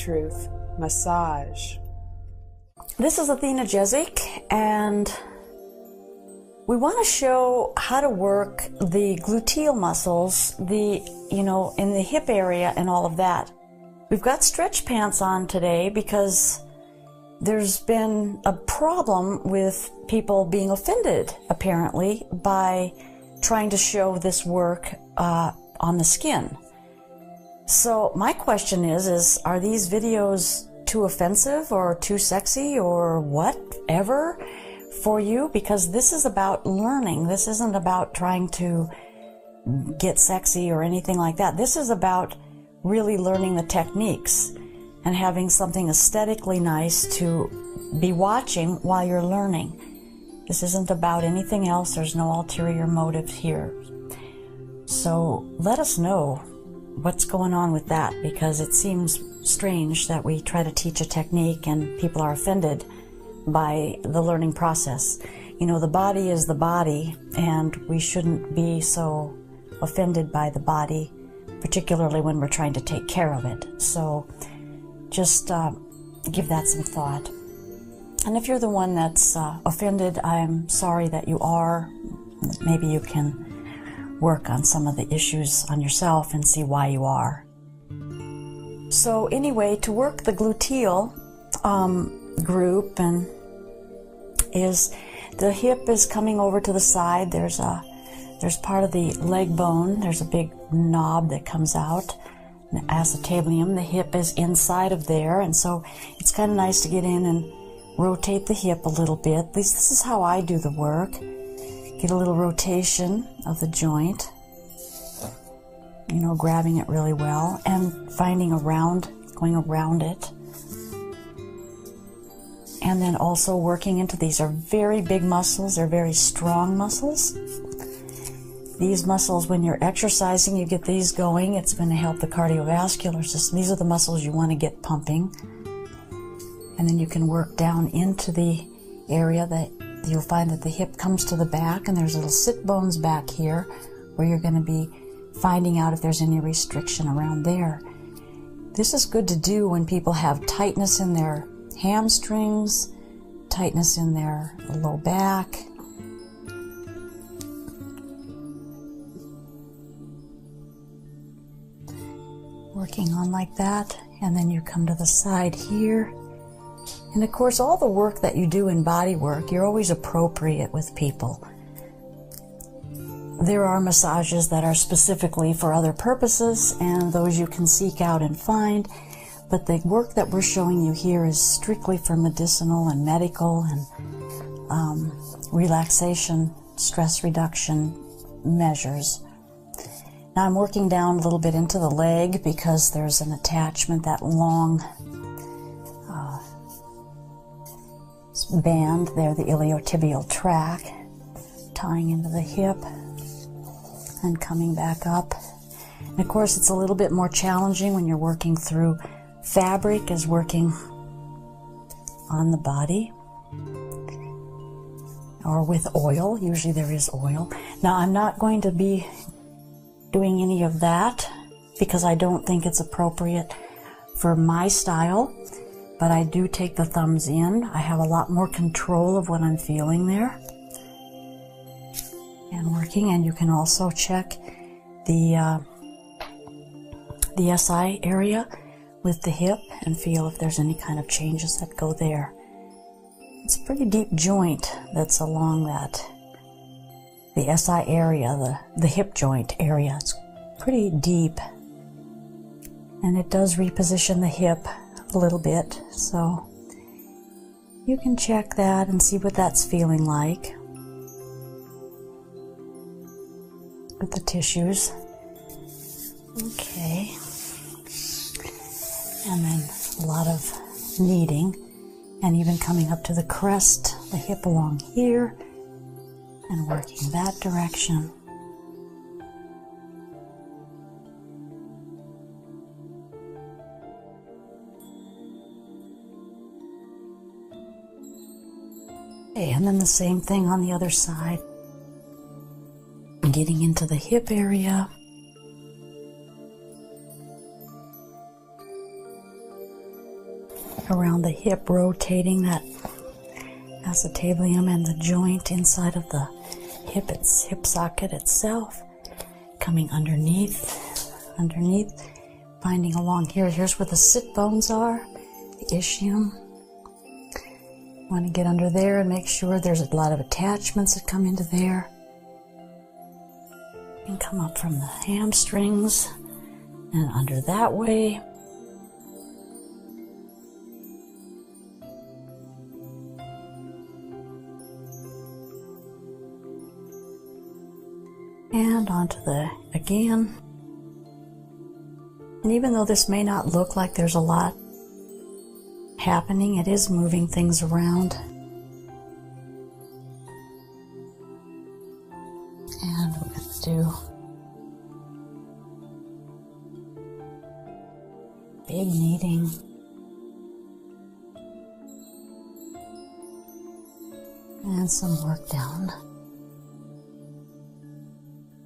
Truth massage. This is Athena Jezik, and we want to show how to work the gluteal muscles, in the hip area and all of that. We've got stretch pants on today because there's been a problem with people being offended, apparently, by trying to show this work on the skin. So my question is are these videos too offensive or too sexy or whatever for you? Because this is about learning. This isn't about trying to get sexy or anything like that. This is about really learning the techniques and having something aesthetically nice to be watching while you're learning. This isn't about anything else. There's no ulterior motive here. So let us know what's going on with that, because it seems strange that we try to teach a technique and people are offended by the learning process. You know, the body is the body, and we shouldn't be so offended by the body, particularly when we're trying to take care of it. So just give that some thought. And if you're the one that's offended, I'm sorry that you are. Maybe you can work on some of the issues on yourself and see why you are. So anyway, to work the gluteal group, and is the hip is coming over to the side. There's part of the leg bone. There's a big knob that comes out, an acetabular. The hip is inside of there, and so it's kind of nice to get in and rotate the hip a little bit. At least this is how I do the work. Get a little rotation of the joint, grabbing it really well and finding going around it. And then also working into these are very big muscles. They're very strong muscles. These muscles, when you're exercising, you get these going. It's going to help the cardiovascular system. These are the muscles you want to get pumping. And then you can work down into the area that you'll find that the hip comes to the back, and there's little sit bones back here where you're going to be finding out if there's any restriction around there. This is good to do when people have tightness in their hamstrings, tightness in their low back. Working on like that, and then you come to the side here. And of course, all the work that you do in body work, you're always appropriate with people. There are massages that are specifically for other purposes, and those you can seek out and find. But the work that we're showing you here is strictly for medicinal and medical and relaxation, stress reduction measures. Now I'm working down a little bit into the leg because there's an attachment, that long band there, the iliotibial track, tying into the hip and coming back up. And of course, it's a little bit more challenging when you're working through fabric as working on the body or with oil. Usually there is oil. Now I'm not going to be doing any of that because I don't think it's appropriate for my style. But I do take the thumbs in. I have a lot more control of what I'm feeling there and working. And you can also check the SI area with the hip and feel if there's any kind of changes that go there. It's a pretty deep joint that's along the SI area, the hip joint area. It's pretty deep, and it does reposition the hip a little bit, so you can check that and see what that's feeling like with the tissues. Okay, and then a lot of kneading and even coming up to the crest, the hip along here, and working that direction. Okay, and then the same thing on the other side. Getting into the hip area. around the hip, rotating that acetabular and the joint inside of the hip socket itself, coming underneath, finding along here. Here's where the sit bones are, the ischium. Want to get under there and make sure there's a lot of attachments that come into there. And come up from the hamstrings and under that way. And onto the again. And even though this may not look like there's a lot happening, it is moving things around. And we're going to do big kneading. And some work down.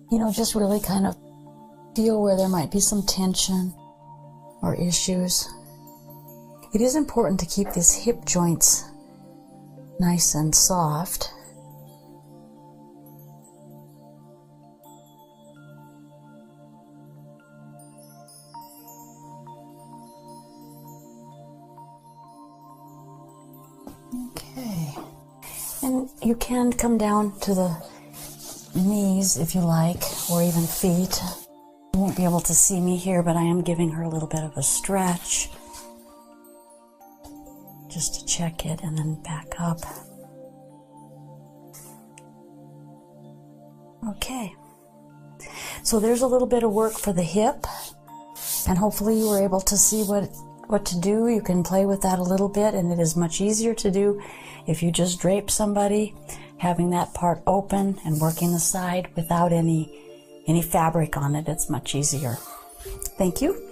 You know, just really kind of feel where there might be some tension or issues. It is important to keep these hip joints nice and soft. Okay. And you can come down to the knees if you like, or even feet. You won't be able to see me here, but I am giving her a little bit of a stretch just to check it, and then back up. Okay, so there's a little bit of work for the hip, and hopefully you were able to see what to do. You can play with that a little bit, and it is much easier to do if you just drape somebody, having that part open and working the side without any fabric on it. It's much easier. Thank you.